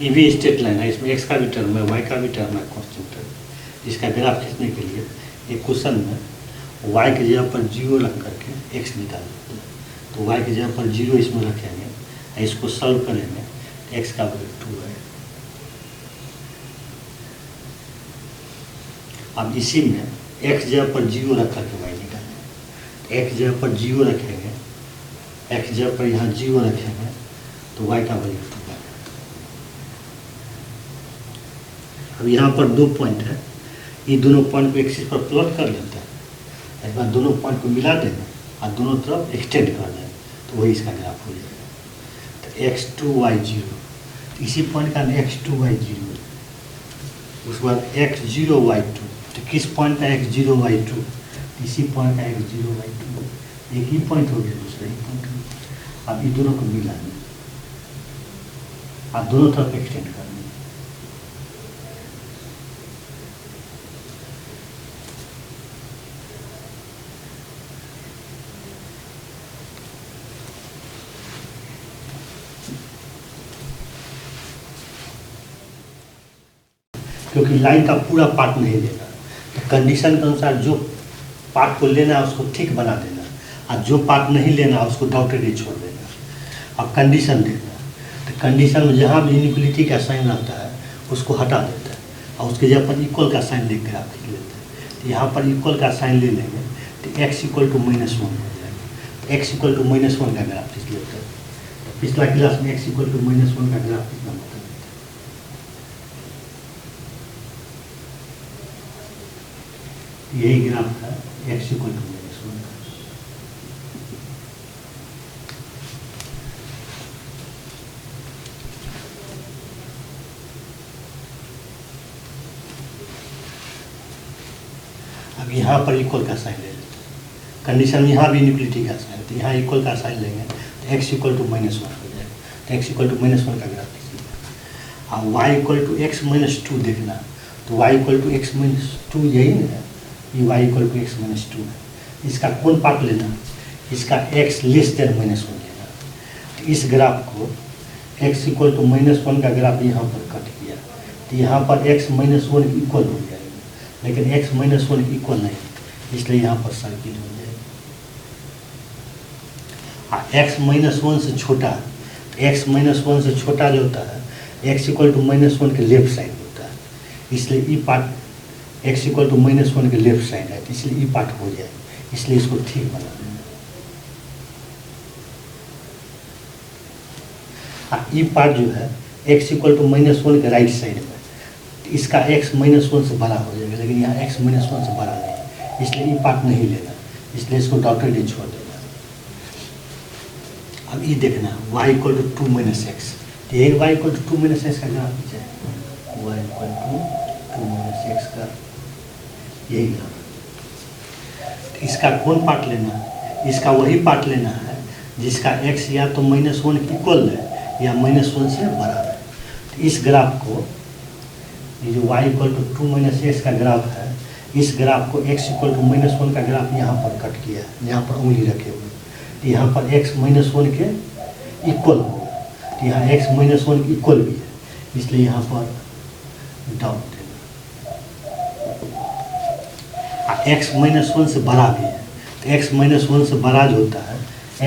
ये भी स्ट्रेट लाइन है, इसमें एक्स का भी टर्म है, वाई का भी टर्म है, कांस्टेंट है। इसका ग्राफ खींचने के लिए एक क्वेश्चन में वाई की जगह पर 0 रख करके एक्स निकाल देते हैं। तो वाई की जगह पर 0 इसमें रखेंगे, इसको सॉल्व करेंगे, एक्स का वैल्यू 2 है। अब इसी में एक्स जगह पर 0 रख करके वाई निकालेंगे, एक्स जगह पर 0 रखेंगे, एक्स जगह पर यहाँ 0 रखेंगे तो वाई का वैल्यू 2 है। अब यहाँ पर 2 पॉइंट है, ये दोनों पॉइंट को एक्सिस पर प्लॉट कर लेते हैं, इसके बाद दोनों पॉइंट को मिला देंगे और दोनों तरफ एक्सटेंड कर देंगे, तो वही इसका ग्राफ हो जाएगा। तो x2 y0, तो इसी पॉइंट का x2 y0, उसके बाद x0 y2, तो किस पॉइंट का x0 y2, इसी पॉइंट का x0 y2, एक ही पॉइंट हो गया, दूसरा ही पॉइंट हो गया। अब ये दोनों को मिलाना और दोनों तरफ एक्सटेंड करना। क्योंकि लाइन का पूरा पार्ट नहीं लेना, तो कंडीशन के अनुसार जो पार्ट को लेना है उसको ठीक बना देना, और जो पार्ट नहीं लेना है उसको डॉटेड ही छोड़ देना। अब कंडीशन देखना, तो कंडीशन में जहाँ भी इनइक्वलिटी का साइन रहता है उसको हटा देता है, और उसके जगह पर इक्वल का साइन लेकर आप लिख लेते हैं। तो यहाँ पर इक्वल का साइन ले लेंगे तो x इक्वल टू -1 हो जाएगा। तो x इक्वल टू -1 का ग्राफ खींच लेते हैं। तो पिछला क्लास में x इक्वल टू -1 का ग्राफ कितना होता है, यही ग्राफ है x इक्वल टू -1 का। अब यहाँ पर इक्वल का साइन ले लेते हैं, कंडीशन में यहाँ भी इनइक्वलिटी का साइन, तो यहाँ इक्वल का साइन लेंगे तो x इक्वल टू -1 हो जाएगा। तो x इक्वल टू -1 का ग्राफ कीजिएगा। अब y इक्वल टू x -2 देखना, तो y इक्वल टू x -2 यही ना है, ये y इक्वल टू x -2 है। इसका कौन पार्ट लेना, इसका x लेस देन -1 लेना। तो इस ग्राफ को x इक्वल टू -1 का ग्राफ यहाँ पर कट किया, तो यहाँ पर x -1 इक्वल हो जाएगा, लेकिन x -1 इक्वल नहीं, इसलिए यहाँ पर सर्किल हो जाएगा। x -1 से छोटा एक्स माइनस वन से छोटा जो होता है x equal to minus one के लेफ्ट साइड होता है, इसलिए ई part X equal to minus one के लेफ्ट साइड है, इसलिए ई पार्ट हो जाए, इसलिए इसको ठीक बना देना। ई पार्ट जो है x equal to minus one के राइट साइड में, इसका एक्स माइनस वन से बड़ा हो जाएगा, लेकिन यहाँ एक्स माइनस वन से बड़ा नहीं है, इसलिए ई पार्ट नहीं लेना, इसलिए इसको डॉटेड ही छोड़ देना। अब ये देखना y equal to two minus x, तो ये y equal to two minus x का ग्राफ नीचे y equal to two minus x का यही ग्राफ। तो इसका कौन पार्ट लेना है? इसका वही पार्ट लेना है जिसका x या तो माइनस वन इक्वल है या माइनस वन से बड़ा है। तो इस ग्राफ को, ये जो y equal to two minus x का ग्राफ है, इस ग्राफ को x equal to minus one का ग्राफ यहाँ पर कट किया है, यहाँ पर उंगली रखे हुए, तो यहाँ पर x माइनस वन के इक्वल होगा, तो यहाँ x माइनस वन इक्वल भी है, इसलिए यहाँ पर डॉट देना। x माइनस वन से बड़ा भी है, तो x माइनस वन से बड़ा जो होता है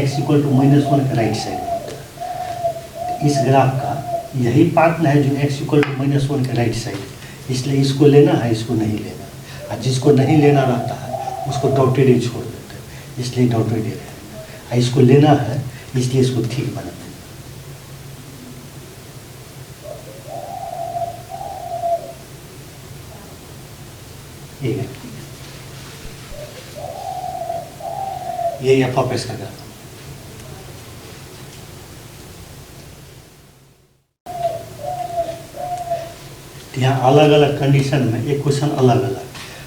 x equal to minus one का राइट साइड होता है। तो इस ग्राफ का यही पार्ट है जो x equal to minus one का राइट साइड, इसलिए इसको लेना है, इसको नहीं लेना, और जिसको नहीं लेना रहता है उसको डॉटेड ही छोड़ देते हैं, इसलिए डॉटेड ही रहेगा। इसको लेना है, इसलिए इसको ठीक बना देना। ये एफ ऑफ एक्स का ग्राफ। यहाँ अलग अलग कंडीशन में एक क्वेश्चन अलग अलग,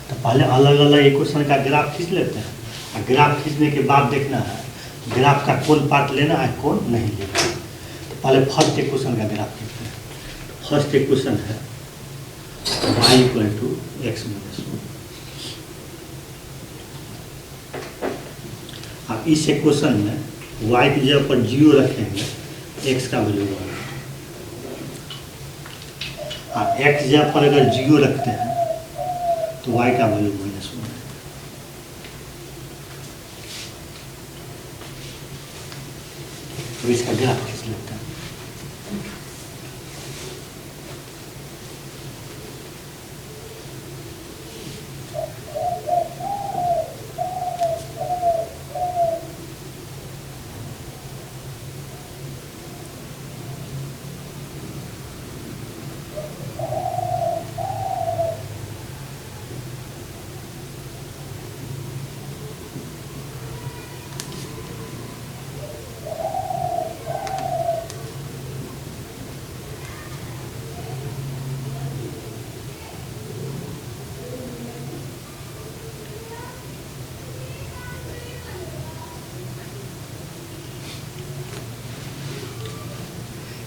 तो पहले अलग अलग एक क्वेश्चन का ग्राफ खींच लेते हैं, और ग्राफ खींचने के बाद देखना है ग्राफ का कौन पार्ट लेना है कौन नहीं लेना है। तो पहले फर्स्ट एक क्वेश्चन का ग्राफ खींचते हैं। फर्स्ट एक क्वेश्चन है y equal to x minus one. अब इस क्वेश्चन में y की जगह पर 0 रखेंगे, x का वैल्यू 1, और x जगह पर अगर 0 रखते हैं तो y का वैल्यू माइनस 1 है। तो इसका ग्राफ खींच लेते हैं।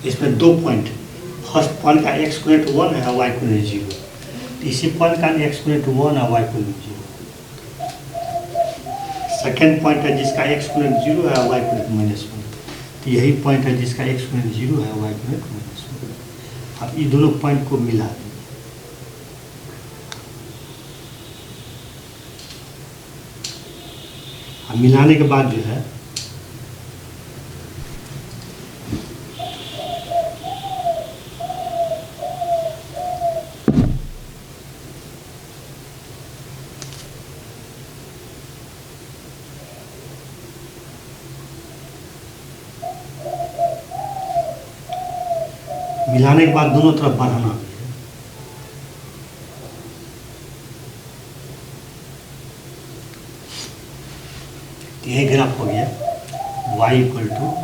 इसमें दो पॉइंट, फर्स्ट पॉइंट का एक्स इक्वल 1 है, वाई इक्वल 0, इसी पॉइंट का एक्स इक्वल 1 है, वाई इक्वल 0। सेकेंड पॉइंट है जिसका एक्स इक्वल 0 है, वाई इक्वल -1, तो यही पॉइंट है जिसका एक्स इक्वल 0 है, वाई इक्वल -1। अब ये दोनों पॉइंट को मिला दें, अब मिलाने के बाद जो है मिलाने के बाद दोनों तरफ बढ़ाना भी है। तो यही ग्राफ हो गया y इक्वल टू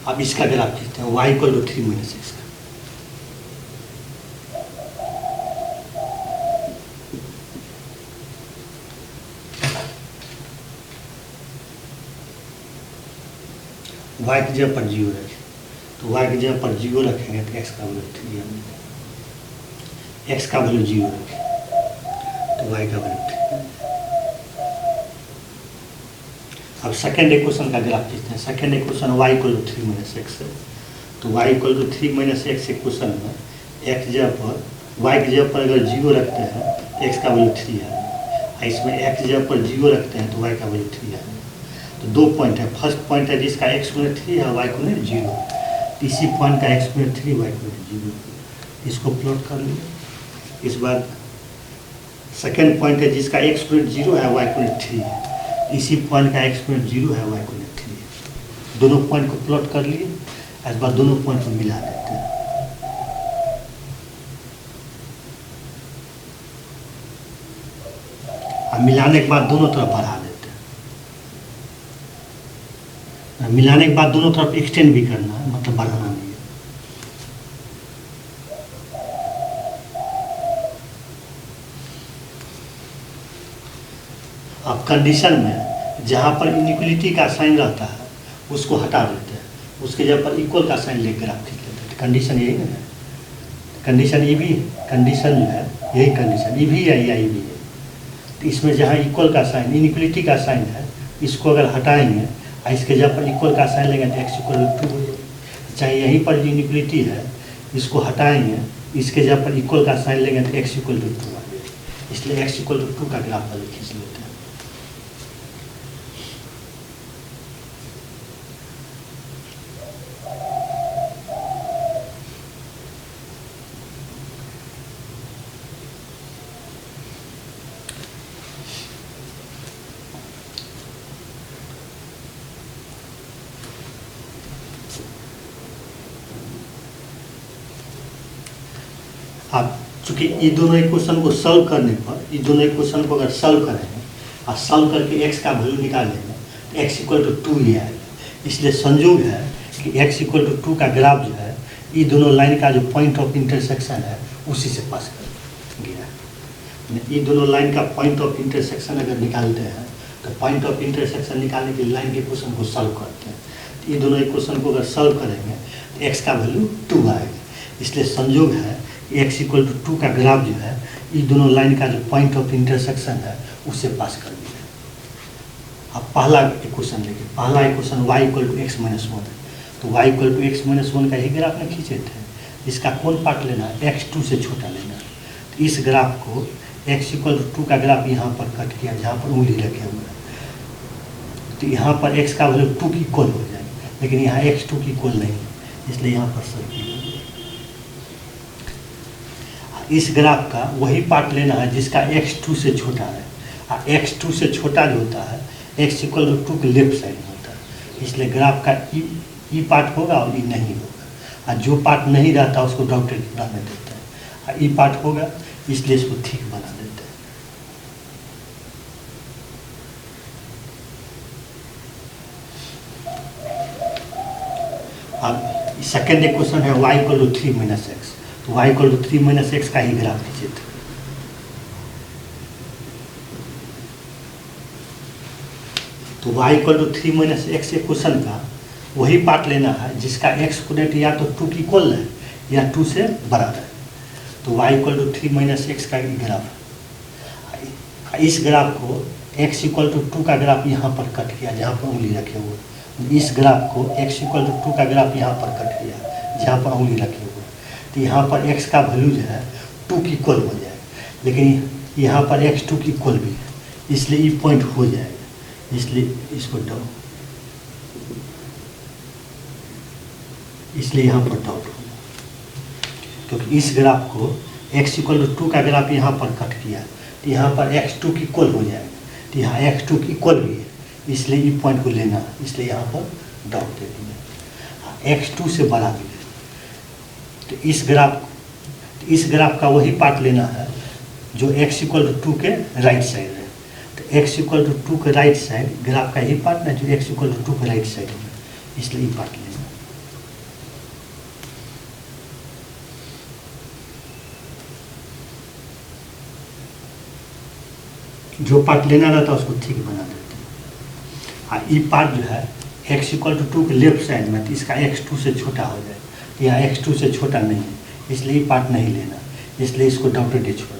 अब इसका ग्राफ खींचते हैं, y equal to 3 minus x का। y की जगह पर 0 रखें, तो y की जगह पर 0 रखेंगे तो x का वैल्यू 3 है, x का वैल्यू 0 रखें तो y का वैल्यू 3। अब सेकेंड इक्वेशन का ग्राफ खींचते हैं। Second equation y equal to 3 minus x है। तो y equal to 3 minus x equation में एक्स जगह पर वाई की जगह पर अगर 0 रखते हैं एक्स का वैल्यू 3 है, और इसमें एक्स जगह पर 0 रखते हैं तो वाई का वैल्यू 3 है। तो दो पॉइंट है, फर्स्ट पॉइंट है जिसका एक्स को 3 है, वाई को 0। इसी पॉइंट का एक्स को 3, वाई को 0, इसको प्लॉट कर लीजिए। इस बार सेकेंड पॉइंट है जिसका एक्स को 0 है, वाई को 3 है। इसी पॉइंट का एक्स को 0 है, वाई को 3 है। दोनों पॉइंट को प्लॉट कर लिए। इस बार दोनों पॉइंट को मिला देते हैं। अब मिलाने के बाद दोनों तरफ बढ़ा देते हैं। मिलाने के बाद दोनों तरफ एक्सटेंड भी करना है, मतलब बढ़ाना नहीं है। अब कंडीशन में जहाँ पर इनइक्वलिटी का साइन रहता है उसको हटा देते हैं, उसके जगह पर इक्वल का साइन लेकर आप खींच लेते हैं। कंडीशन यही ना है, कंडीशन ये भी, कंडीशन जो है यही कंडीशन ये भी है या ये भी है। तो इसमें जहाँ इक्वल का साइन, इनइक्वलिटी का साइन है, इसको अगर हटाएंगे और इसके जगह पर इक्वल का साइन लेंगे तो एक्स इक्वल टू 2 हो जाएगा। चाहे यहीं पर जो इनइक्वलिटी है इसको हटाएंगे, इसके जगह पर इक्वल का साइन लेंगे तो एक्स इक्वल टू 2 आ जाएगा। इसलिए एक्स इक्वल टू 2 का ग्राफ पहले खींच लेते हैं। अब चूँकि ये दोनों इक्वेशन को सॉल्व करने पर, ये दोनों इक्वेशन को अगर सॉल्व करेंगे और सॉल्व करके एक्स का वैल्यू निकालेंगे तो एक्स इक्वल टू 2 ही आएगा। इसलिए संयोग है कि एक्स इक्वल टू 2 का ग्राफ जो है ये दोनों लाइन का जो पॉइंट ऑफ इंटरसेक्शन है उसी से पास कर गया। ये दोनों लाइन का पॉइंट ऑफ इंटरसेक्शन अगर निकालते हैं तो पॉइंट ऑफ इंटरसेक्शन निकालने के लिए लाइन के इक्वेशन को सॉल्व करते हैं। तो ये दोनों इक्वेशन को अगर सॉल्व करेंगे तो एक्स का वैल्यू 2 आएगा। इसलिए संयोग है एक्स इक्वल टू 2 का ग्राफ जो है ये दोनों लाइन का जो पॉइंट ऑफ इंटरसेक्शन है उससे पास कर दिया। अब पहला इक्वेशन देखिए, पहला equation y equal to x minus 1 है। तो y equal to x minus 1 का ही ग्राफ में खींचे थे। इसका कौन पार्ट लेना है, x2 से छोटा लेना है। तो इस ग्राफ को x इक्वल टू 2 का ग्राफ यहाँ पर कट किया, जहाँ पर उंगली रखे हुए हैं। तो यहाँ पर x का वैल्यू 2 की इक्वल हो जाएगा, लेकिन यहाँ x2 की इक्वल नहीं है, इसलिए यहाँ पर सर्किल। इस ग्राफ का वही पार्ट लेना है जिसका x2 से छोटा है, और x2 से छोटा जो होता है x इक्वल टू 2 के लेफ्ट साइड में होता है। इसलिए ग्राफ का ई पार्ट होगा और ई नहीं होगा, और जो पार्ट नहीं रहता उसको डॉक्टर बनाने देते हैं, और ई पार्ट होगा इसलिए इसको ठीक बना देते हैं। अब सेकेंड इक्वेशन है y equal to 3 minus x. तो y equal to 3 minus x का ही ग्राफ खींचे थे। तो y equal to 3 minus x equation का वही पार्ट लेना है जिसका x कोऑर्डिनेट या तो 2 की इक्वल है या 2 से बड़ा है। तो y equal to 3 minus x का ग्राफ है। इस ग्राफ को x इक्वल टू 2 का ग्राफ यहाँ पर कट किया, जहाँ पर उंगली रखे हुए। इस ग्राफ को x इक्वल टू 2 का ग्राफ यहाँ पर कट किया, जहाँ पर उंगली रखे हुए। तो यहाँ पर x का वैल्यू जो है 2 की इक्वल हो जाएगा, लेकिन यहाँ पर x2 की इक्वल भी है, इसलिए ये पॉइंट हो जाएगा। इसलिए इसको डाउन, इसलिए यहाँ पर डाउट होगा, क्योंकि इस ग्राफ को x इक्वल टू 2 का ग्राफ यहाँ पर कट किया, तो यहाँ पर x2 की इक्वल हो जाएगा। तो यहाँ x2 की इक्वल भी है, इसलिए ये पॉइंट को लेना, इसलिए यहाँ पर डाउट दे दिया। x2 से बड़ा भी है। तो इस ग्राफ का वही पार्ट लेना है जो x इक्वल टू 2 के राइट साइड है। तो x इक्वल टू 2 के राइट साइड ग्राफ का ही पार्ट ना, जो x इक्वल टू 2 के राइट साइड है, इसलिए ये पार्ट लेना। जो पार्ट लेना रहता है उसको ठीक बना देते हैं। और ये पार्ट जो है x इक्वल टू 2 के लेफ्ट साइड में, तो इसका x2 से छोटा हो जाए। यहाँ x2 से छोटा नहीं है, इसलिए पार्ट नहीं लेना, इसलिए इसको डॉक्टर डे छोड़